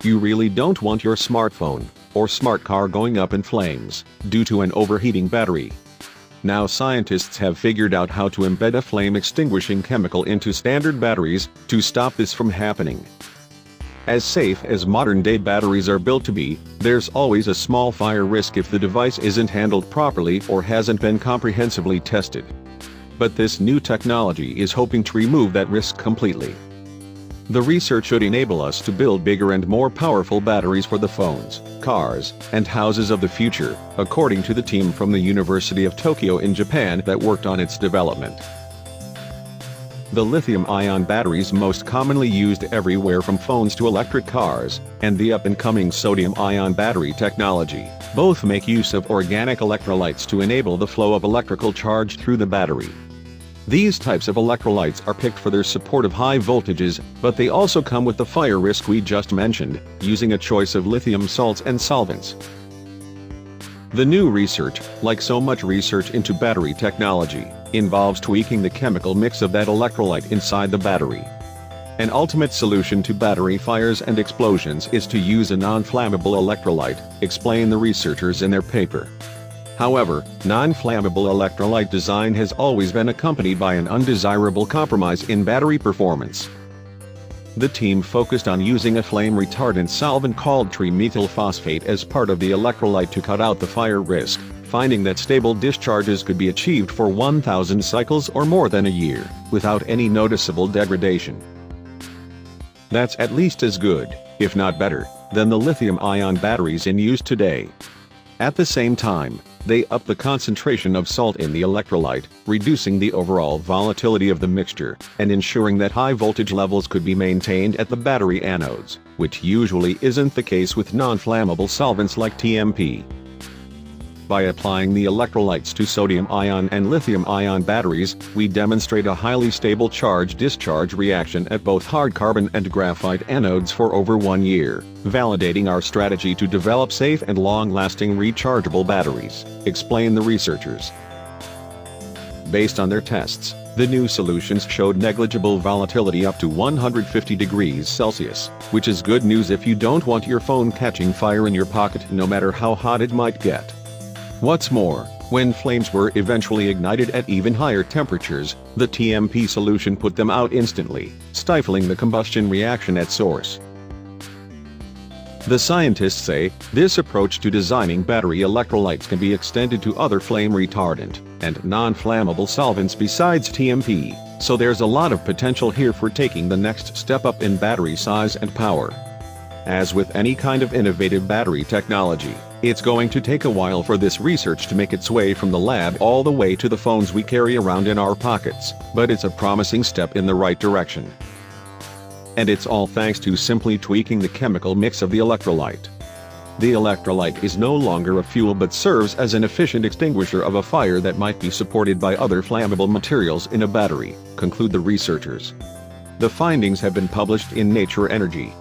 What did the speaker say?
You really don't want your smartphone or smart car going up in flames due to an overheating battery. Now scientists have figured out how to embed a flame-extinguishing chemical into standard batteries to stop this from happening. As safe as modern-day batteries are built to be, there's always a small fire risk if the device isn't handled properly or hasn't been comprehensively tested. But this new technology is hoping to remove that risk completely. The research should enable us to build bigger and more powerful batteries for the phones, cars, and houses of the future, according to the team from the University of Tokyo in Japan that worked on its development. The lithium-ion batteries most commonly used everywhere from phones to electric cars, and the up-and-coming sodium-ion battery technology, both make use of organic electrolytes to enable the flow of electrical charge through the battery. These types of electrolytes are picked for their support of high voltages, but they also come with the fire risk we just mentioned, using a choice of lithium salts and solvents. The new research, like so much research into battery technology, involves tweaking the chemical mix of that electrolyte inside the battery. An ultimate solution to battery fires and explosions is to use a non-flammable electrolyte, explain the researchers in their paper. However, non-flammable electrolyte design has always been accompanied by an undesirable compromise in battery performance. The team focused on using a flame retardant solvent called trimethyl phosphate as part of the electrolyte to cut out the fire risk, finding that stable discharges could be achieved for 1,000 cycles or more than a year, without any noticeable degradation. That's at least as good, if not better, than the lithium-ion batteries in use today. At the same time, they up the concentration of salt in the electrolyte, reducing the overall volatility of the mixture, and ensuring that high voltage levels could be maintained at the battery anodes, which usually isn't the case with non-flammable solvents like TMP. By applying the electrolytes to sodium-ion and lithium-ion batteries, we demonstrate a highly stable charge-discharge reaction at both hard carbon and graphite anodes for over 1 year, validating our strategy to develop safe and long-lasting rechargeable batteries, explain the researchers. Based on their tests, the new solutions showed negligible volatility up to 150 degrees Celsius, which is good news if you don't want your phone catching fire in your pocket no matter how hot it might get. What's more, when flames were eventually ignited at even higher temperatures, the TMP solution put them out instantly, stifling the combustion reaction at source. The scientists say, this approach to designing battery electrolytes can be extended to other flame retardant and non-flammable solvents besides TMP, so there's a lot of potential here for taking the next step up in battery size and power. As with any kind of innovative battery technology, it's going to take a while for this research to make its way from the lab all the way to the phones we carry around in our pockets, but it's a promising step in the right direction. And it's all thanks to simply tweaking the chemical mix of the electrolyte. The electrolyte is no longer a fuel but serves as an efficient extinguisher of a fire that might be supported by other flammable materials in a battery, conclude the researchers. The findings have been published in Nature Energy.